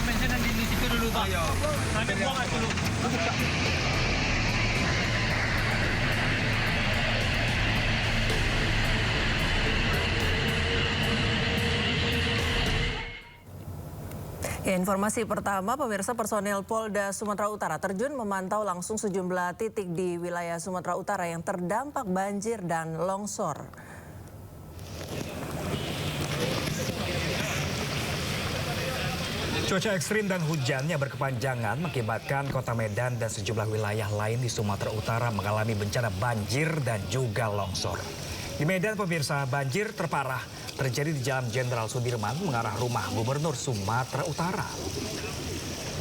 maintenance di situ dulu, Pak. Ayo. Kami buang dulu. Ya, informasi pertama, pemirsa, personil Polda Sumatera Utara terjun memantau langsung sejumlah titik di wilayah Sumatera Utara yang terdampak banjir dan longsor. Cuaca ekstrim dan hujan yang berkepanjangan mengakibatkan Kota Medan dan sejumlah wilayah lain di Sumatera Utara mengalami bencana banjir dan juga longsor. Di Medan, pemirsa, banjir terparah terjadi di Jalan Jenderal Sudirman mengarah rumah Gubernur Sumatera Utara.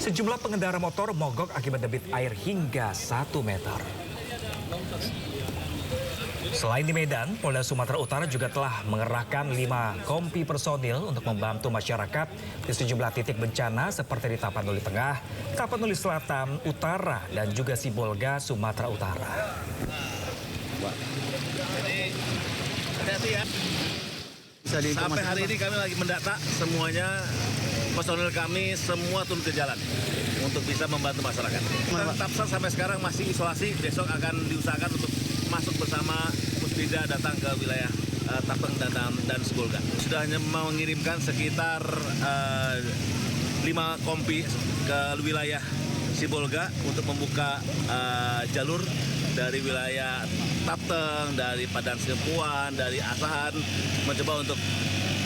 Sejumlah pengendara motor mogok akibat debit air hingga 1 meter. Selain di Medan, Polda Sumatera Utara juga telah mengerahkan 5 kompi personil untuk membantu masyarakat di sejumlah titik bencana seperti di Tapanuli Tengah, Tapanuli Selatan, Utara, dan juga Sibolga, Sumatera Utara. Jadi hati-hati ya. Sampai hari ini kami lagi mendata semuanya, personil kami semua turun ke jalan untuk bisa membantu masyarakat. Tapsal sampai sekarang masih isolasi, besok akan diusahakan untuk masuk bersama Pusbida datang ke wilayah Tapeng dan Sibolga. Sudah hanya mengirimkan sekitar 5 kompi ke wilayah Sibolga untuk membuka jalur dari wilayah Tapeng, dari Padang Sempuan, dari Asahan, mencoba untuk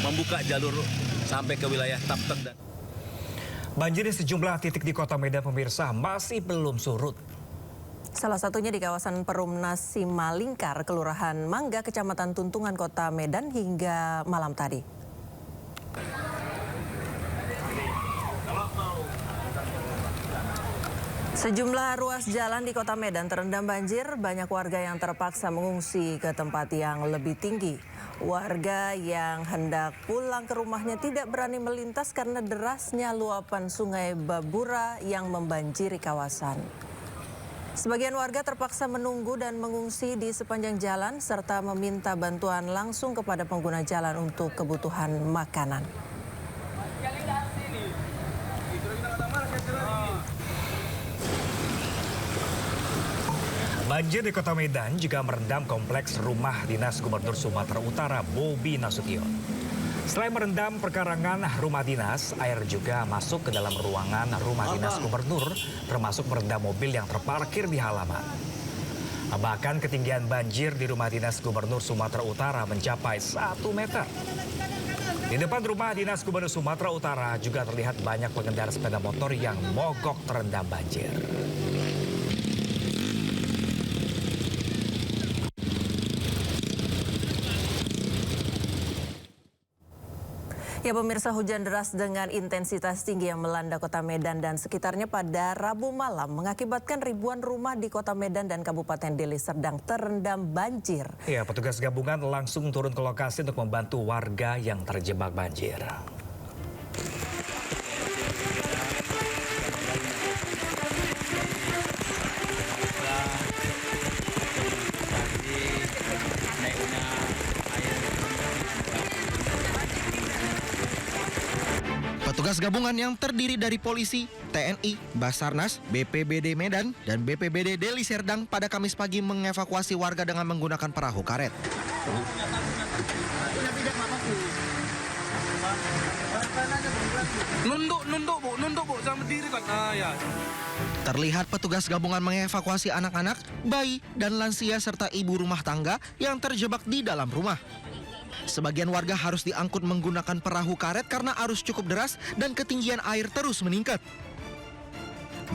membuka jalur sampai ke wilayah Tapeng. Banjir di sejumlah titik di Kota Medan, pemirsa, masih belum surut. Salah satunya di kawasan Perumnas Simalingkar, Kelurahan Mangga, Kecamatan Tuntungan, Kota Medan hingga malam tadi. Sejumlah ruas jalan di Kota Medan terendam banjir, banyak warga yang terpaksa mengungsi ke tempat yang lebih tinggi. Warga yang hendak pulang ke rumahnya tidak berani melintas karena derasnya luapan Sungai Babura yang membanjiri kawasan. Sebagian warga terpaksa menunggu dan mengungsi di sepanjang jalan serta meminta bantuan langsung kepada pengguna jalan untuk kebutuhan makanan. Banjir di Kota Medan juga merendam kompleks rumah dinas Gubernur Sumatera Utara Bobi Nasution. Selain merendam perkarangan rumah dinas, air juga masuk ke dalam ruangan rumah dinas gubernur, termasuk merendam mobil yang terparkir di halaman. Bahkan ketinggian banjir di rumah dinas Gubernur Sumatera Utara mencapai 1 meter. Di depan rumah dinas Gubernur Sumatera Utara juga terlihat banyak pengendara sepeda motor yang mogok terendam banjir. Ya, pemirsa, hujan deras dengan intensitas tinggi yang melanda Kota Medan dan sekitarnya pada Rabu malam mengakibatkan ribuan rumah di Kota Medan dan Kabupaten Deli Serdang terendam banjir. Ya, petugas gabungan langsung turun ke lokasi untuk membantu warga yang terjebak banjir. Petugas gabungan yang terdiri dari polisi, TNI, Basarnas, BPBD Medan, dan BPBD Deli Serdang pada Kamis pagi mengevakuasi warga dengan menggunakan perahu karet. Nunduk bu, sama diri kan. Ya. Terlihat petugas gabungan mengevakuasi anak-anak, bayi, dan lansia serta ibu rumah tangga yang terjebak di dalam rumah. Sebagian warga harus diangkut menggunakan perahu karet karena arus cukup deras dan ketinggian air terus meningkat.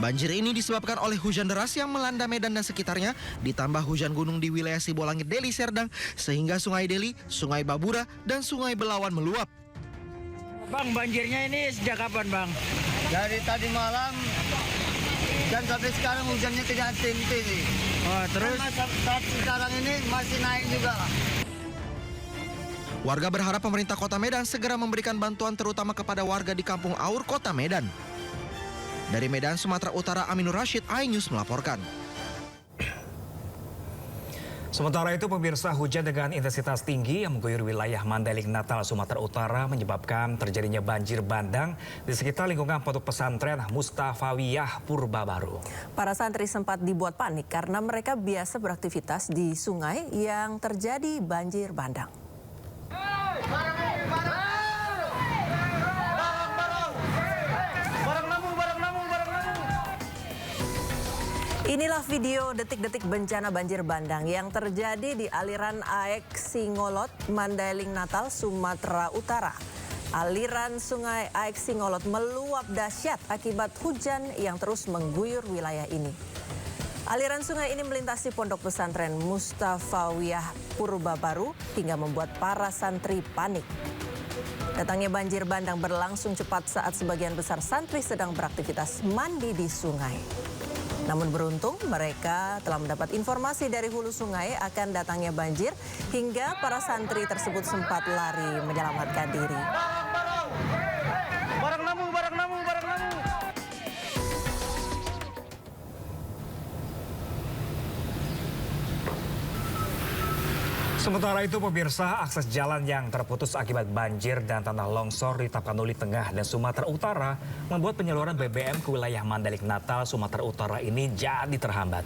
Banjir ini disebabkan oleh hujan deras yang melanda Medan dan sekitarnya, ditambah hujan gunung di wilayah Sibolangit Deli Serdang, sehingga Sungai Deli, Sungai Babura, dan Sungai Belawan meluap. Bang, banjirnya ini sejak kapan, Bang? Dari tadi malam dan sampai sekarang hujannya tidak henti. Oh, terus? Saat sekarang ini masih naik juga lah. Warga berharap pemerintah Kota Medan segera memberikan bantuan terutama kepada warga di Kampung Aur, Kota Medan. Dari Medan, Sumatera Utara, Aminur Rashid, iNews melaporkan. Sementara itu pemirsa, hujan dengan intensitas tinggi yang mengguyur wilayah Mandailing Natal, Sumatera Utara menyebabkan terjadinya banjir bandang di sekitar lingkungan pondok pesantren Mustafawiyah Purbabaru. Para santri sempat dibuat panik karena mereka biasa beraktivitas di sungai yang terjadi banjir bandang. Inilah video detik-detik bencana banjir bandang yang terjadi di aliran Aek Singolot, Mandailing Natal, Sumatera Utara. Aliran sungai Aek Singolot meluap dahsyat akibat hujan yang terus mengguyur wilayah ini. Aliran sungai ini melintasi pondok pesantren Mustafawiyah Purbabaru hingga membuat para santri panik. Datangnya banjir bandang berlangsung cepat saat sebagian besar santri sedang beraktivitas mandi di sungai. Namun beruntung mereka telah mendapat informasi dari hulu sungai akan datangnya banjir hingga para santri tersebut sempat lari menyelamatkan diri. Barang namu. Sementara itu pemirsa, akses jalan yang terputus akibat banjir dan tanah longsor di Tapanuli Tengah dan Sumatera Utara membuat penyaluran BBM ke wilayah Mandailing Natal, Sumatera Utara ini jadi terhambat.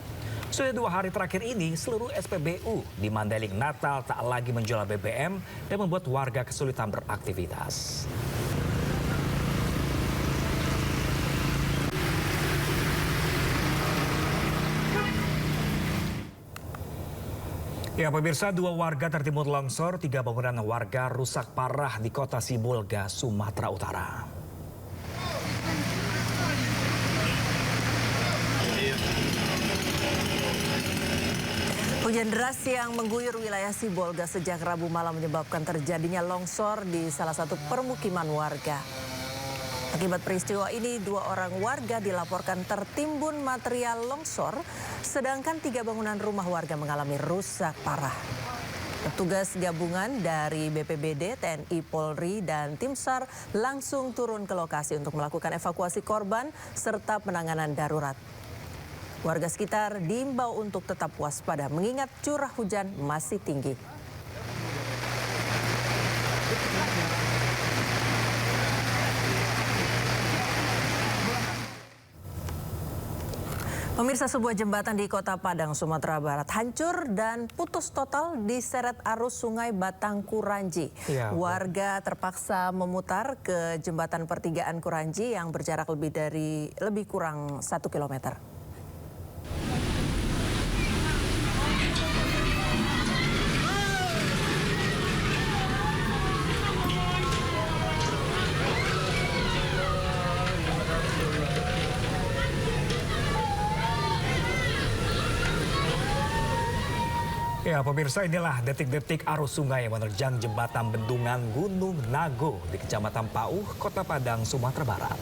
Sudah 2 hari terakhir ini, seluruh SPBU di Mandailing Natal tak lagi menjual BBM dan membuat warga kesulitan beraktivitas. Ya pemirsa, 2 warga tertimbun longsor, 3 bangunan warga rusak parah di kota Sibolga, Sumatera Utara. Hujan deras yang mengguyur wilayah Sibolga sejak Rabu malam menyebabkan terjadinya longsor di salah satu permukiman warga. Akibat peristiwa ini, 2 orang warga dilaporkan tertimbun material longsor, sedangkan 3 bangunan rumah warga mengalami rusak parah. Petugas gabungan dari BPBD, TNI, Polri, dan Tim SAR langsung turun ke lokasi untuk melakukan evakuasi korban serta penanganan darurat. Warga sekitar diimbau untuk tetap waspada mengingat curah hujan masih tinggi. Pemirsa, sebuah jembatan di Kota Padang, Sumatera Barat hancur dan putus total diseret arus sungai Batang Kuranji. Ya, warga terpaksa memutar ke jembatan pertigaan Kuranji yang berjarak lebih kurang 1 kilometer. Ya pemirsa, inilah detik-detik arus sungai yang menerjang jembatan bendungan Gunung Nago di Kecamatan Pauh, Kota Padang, Sumatera Barat.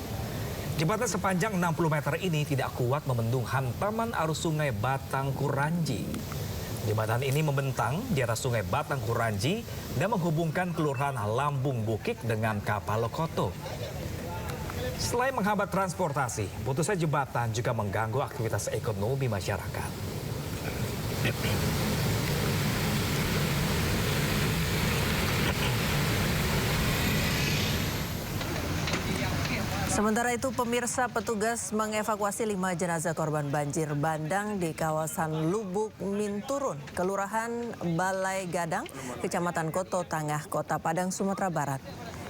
Jembatan sepanjang 60 meter ini tidak kuat membendung hantaman arus sungai Batang Kuranji. Jembatan ini membentang di atas sungai Batang Kuranji dan menghubungkan kelurahan Lambung Bukik dengan Kapalokoto. Selain menghambat transportasi, putusnya jembatan juga mengganggu aktivitas ekonomi masyarakat. Sementara itu pemirsa, petugas mengevakuasi 5 jenazah korban banjir bandang di kawasan Lubuk Minturun, Kelurahan Balai Gadang, Kecamatan Koto Tangah, Kota Padang, Sumatera Barat.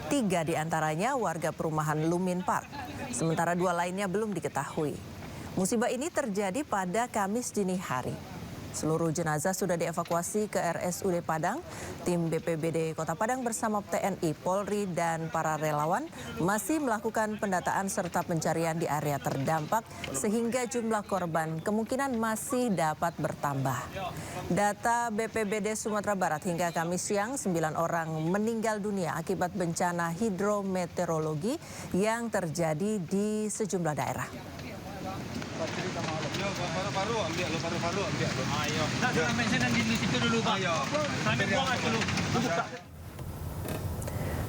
3 diantaranya warga perumahan Lumin Park, sementara 2 lainnya belum diketahui. Musibah ini terjadi pada Kamis dini hari. Seluruh jenazah sudah dievakuasi ke RSUD Padang. Tim BPBD Kota Padang bersama TNI, Polri, dan para relawan masih melakukan pendataan serta pencarian di area terdampak sehingga jumlah korban kemungkinan masih dapat bertambah. Data BPBD Sumatera Barat hingga Kamis siang, 9 orang meninggal dunia akibat bencana hidrometeorologi yang terjadi di sejumlah daerah.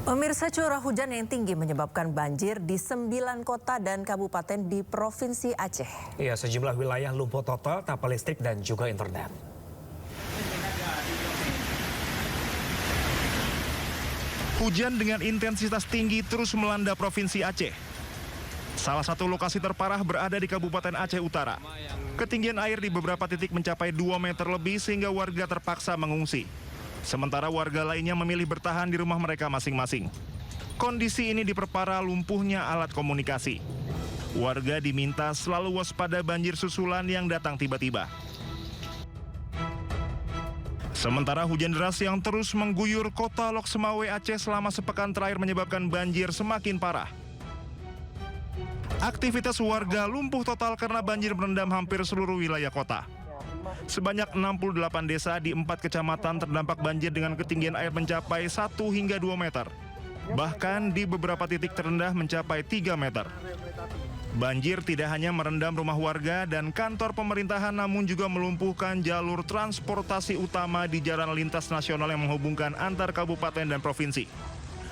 Pemirsa, curah hujan yang tinggi menyebabkan banjir di 9 kota dan kabupaten di Provinsi Aceh. Ya, sejumlah wilayah lumpuh total tanpa listrik dan juga internet. Hujan dengan intensitas tinggi terus melanda Provinsi Aceh. Salah satu lokasi terparah berada di Kabupaten Aceh Utara. Ketinggian air di beberapa titik mencapai 2 meter lebih sehingga warga terpaksa mengungsi. Sementara warga lainnya memilih bertahan di rumah mereka masing-masing. Kondisi ini diperparah lumpuhnya alat komunikasi. Warga diminta selalu waspada banjir susulan yang datang tiba-tiba. Sementara hujan deras yang terus mengguyur kota Lok Semawe Aceh selama sepekan terakhir menyebabkan banjir semakin parah. Aktivitas warga lumpuh total karena banjir merendam hampir seluruh wilayah kota. Sebanyak 68 desa di 4 kecamatan terdampak banjir dengan ketinggian air mencapai 1 hingga 2 meter. Bahkan di beberapa titik terendah mencapai 3 meter. Banjir tidak hanya merendam rumah warga dan kantor pemerintahan, namun juga melumpuhkan jalur transportasi utama di jalan lintas nasional yang menghubungkan antar kabupaten dan provinsi.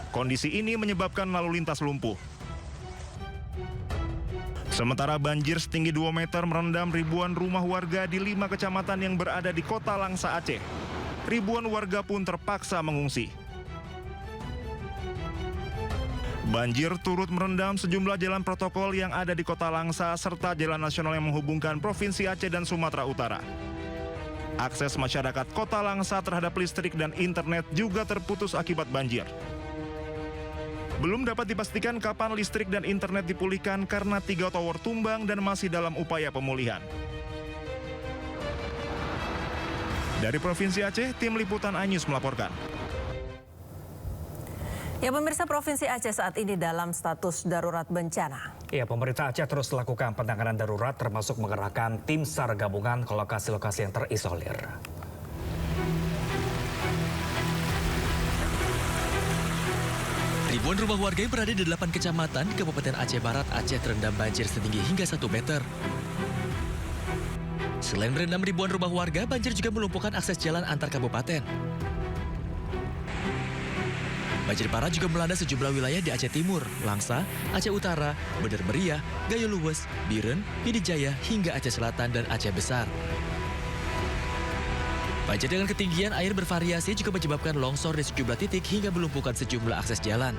Kondisi ini menyebabkan lalu lintas lumpuh. Sementara banjir setinggi 2 meter merendam ribuan rumah warga di 5 kecamatan yang berada di kota Langsa Aceh. Ribuan warga pun terpaksa mengungsi. Banjir turut merendam sejumlah jalan protokol yang ada di kota Langsa serta jalan nasional yang menghubungkan Provinsi Aceh dan Sumatera Utara. Akses masyarakat kota Langsa terhadap listrik dan internet juga terputus akibat banjir. Belum dapat dipastikan kapan listrik dan internet dipulihkan karena 3 tower tumbang dan masih dalam upaya pemulihan. Dari Provinsi Aceh, tim liputan iNews melaporkan. Ya, pemirsa, Provinsi Aceh saat ini dalam status darurat bencana. Ya, pemerintah Aceh terus melakukan penanganan darurat termasuk mengerahkan tim SAR gabungan ke lokasi-lokasi yang terisolir. Ribuan rumah warga yang berada di 8 kecamatan di Kabupaten Aceh Barat, Aceh terendam banjir setinggi hingga 1 meter. Selain merendam ribuan rumah warga, banjir juga melumpuhkan akses jalan antar kabupaten. Banjir parah juga melanda sejumlah wilayah di Aceh Timur, Langsa, Aceh Utara, Bener Meriah, Gayo Luwes, Biren, Pidijaya, hingga Aceh Selatan dan Aceh Besar. Banjir dengan ketinggian air bervariasi juga menyebabkan longsor di sejumlah titik hingga melumpuhkan sejumlah akses jalan.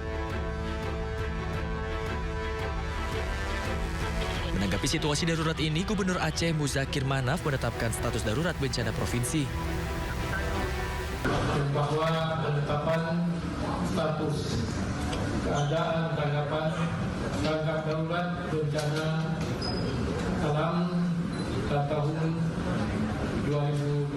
Menanggapi situasi darurat ini, Gubernur Aceh Muzakir Manaf menetapkan status darurat bencana provinsi. Bahwa penetapan status keadaan tanggap darurat bencana alam tahun 2025.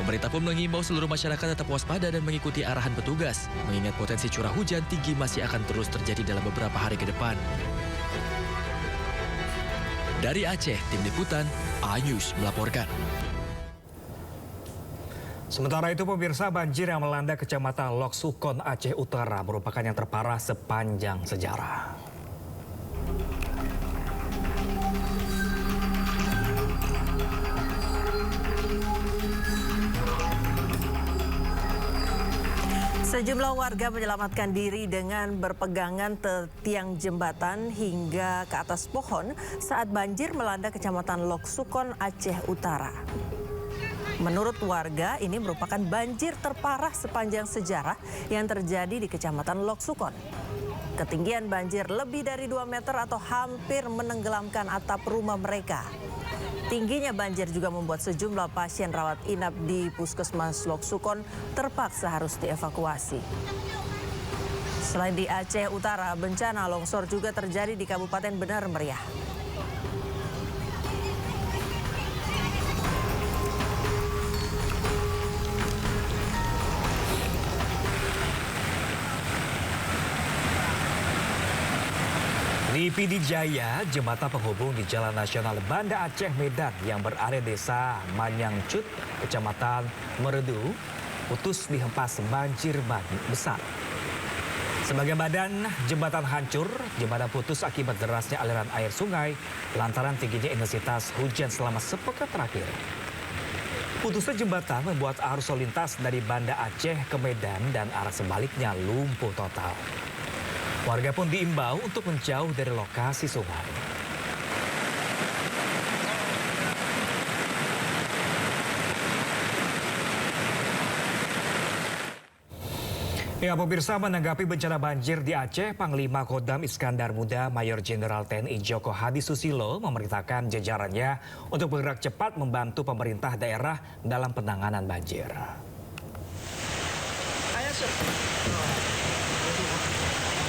Pemerintah pun mengimbau seluruh masyarakat tetap waspada dan mengikuti arahan petugas, mengingat potensi curah hujan tinggi masih akan terus terjadi dalam beberapa hari ke depan. Dari Aceh, tim liputan iNews melaporkan. Sementara itu, pemirsa, banjir yang melanda Kecamatan Lok Sukon, Aceh Utara merupakan yang terparah sepanjang sejarah. Sejumlah warga menyelamatkan diri dengan berpegangan tiang jembatan hingga ke atas pohon saat banjir melanda Kecamatan Lok Sukon, Aceh Utara. Menurut warga, ini merupakan banjir terparah sepanjang sejarah yang terjadi di Kecamatan Lok Sukon. Ketinggian banjir lebih dari 2 meter atau hampir menenggelamkan atap rumah mereka. Tingginya banjir juga membuat sejumlah pasien rawat inap di Puskesmas Lok Sukon terpaksa harus dievakuasi. Selain di Aceh Utara, bencana longsor juga terjadi di Kabupaten Bener Meriah. Di Pidijaya, jembatan penghubung di Jalan Nasional Banda Aceh Medan yang berada desa Manyangcut, Kecamatan Meredu, putus dihempas banjir besar. Sebagian badan jembatan hancur, jembatan putus akibat derasnya aliran air sungai lantaran tingginya intensitas hujan selama sepekan terakhir. Putusnya jembatan membuat arus lalu lintas dari Banda Aceh ke Medan dan arah sebaliknya lumpuh total. Warga pun diimbau untuk menjauh dari lokasi sungai. Ya, pemirsa, menanggapi bencana banjir di Aceh, Panglima Kodam Iskandar Muda Mayor Jenderal TNI Joko Hadi Susilo memerintahkan jajarannya untuk bergerak cepat membantu pemerintah daerah dalam penanganan banjir.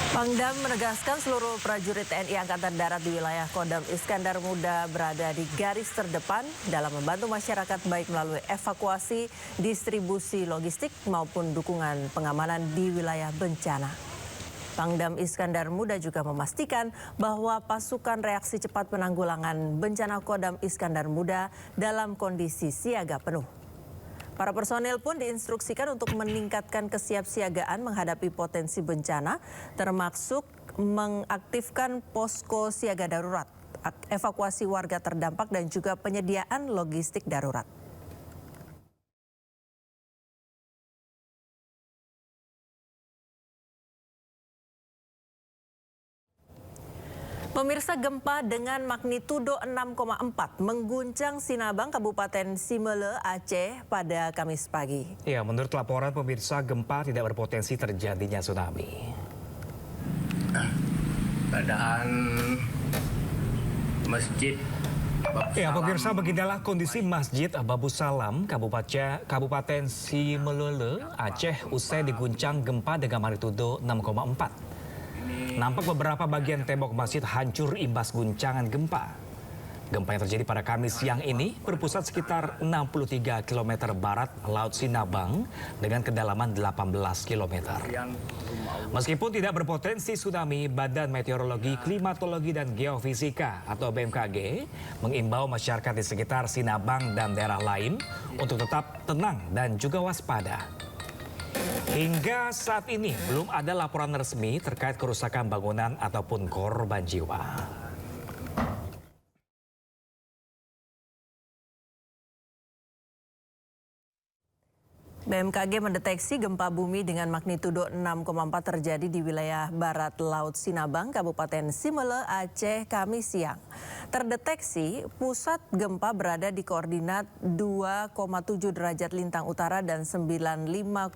Pangdam menegaskan seluruh prajurit TNI Angkatan Darat di wilayah Kodam Iskandar Muda berada di garis terdepan dalam membantu masyarakat baik melalui evakuasi, distribusi logistik maupun dukungan pengamanan di wilayah bencana. Pangdam Iskandar Muda juga memastikan bahwa pasukan reaksi cepat penanggulangan bencana Kodam Iskandar Muda dalam kondisi siaga penuh. Para personel pun diinstruksikan untuk meningkatkan kesiapsiagaan menghadapi potensi bencana, termasuk mengaktifkan posko siaga darurat, evakuasi warga terdampak dan juga penyediaan logistik darurat. Pemirsa, gempa dengan magnitudo 6,4 mengguncang Sinabang, Kabupaten Simele, Aceh pada Kamis pagi. Ya, menurut laporan pemirsa, gempa tidak berpotensi terjadinya tsunami. Keadaan masjid. Ya, pemirsa, beginilah kondisi Masjid Babu Salam, Kabupaten Simele, Aceh usai diguncang gempa dengan magnitudo 6,4. Nampak beberapa bagian tembok masjid hancur imbas guncangan gempa. Gempa yang terjadi pada Kamis siang ini berpusat sekitar 63 km barat Laut Sinabang dengan kedalaman 18 km. Meskipun tidak berpotensi tsunami, Badan Meteorologi, Klimatologi dan Geofisika atau BMKG mengimbau masyarakat di sekitar Sinabang dan daerah lain untuk tetap tenang dan juga waspada. Hingga saat ini belum ada laporan resmi terkait kerusakan bangunan ataupun korban jiwa. BMKG mendeteksi gempa bumi dengan magnitudo 6,4 terjadi di wilayah barat Laut Sinabang, Kabupaten Simele, Aceh, Kamis siang. Terdeteksi pusat gempa berada di koordinat 2,7 derajat lintang utara dan 95,85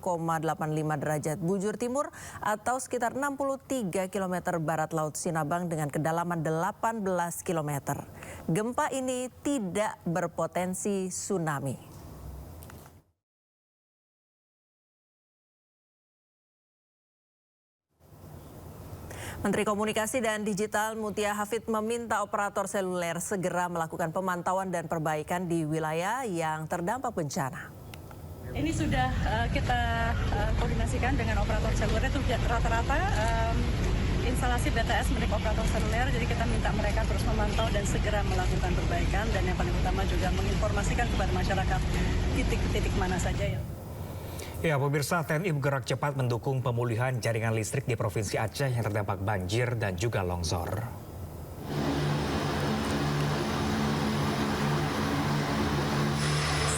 derajat bujur timur atau sekitar 63 km barat Laut Sinabang dengan kedalaman 18 km. Gempa ini tidak berpotensi tsunami. Menteri Komunikasi dan Digital Mutia Hafid meminta operator seluler segera melakukan pemantauan dan perbaikan di wilayah yang terdampak bencana. Ini sudah kita koordinasikan dengan operator seluler, itu rata-rata instalasi BTS milik operator seluler, jadi kita minta mereka terus memantau dan segera melakukan perbaikan, dan yang paling utama juga menginformasikan kepada masyarakat titik-titik mana saja yang... Ya, pemirsa, TNI bergerak cepat mendukung pemulihan jaringan listrik di Provinsi Aceh yang terdampak banjir dan juga longsor.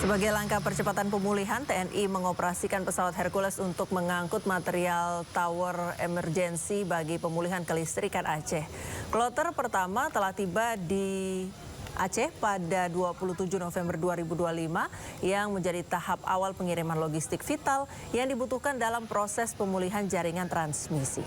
Sebagai langkah percepatan pemulihan, TNI mengoperasikan pesawat Hercules untuk mengangkut material tower emergensi bagi pemulihan kelistrikan Aceh. Kloter pertama telah tiba di Aceh pada 27 November 2025 yang menjadi tahap awal pengiriman logistik vital yang dibutuhkan dalam proses pemulihan jaringan transmisi.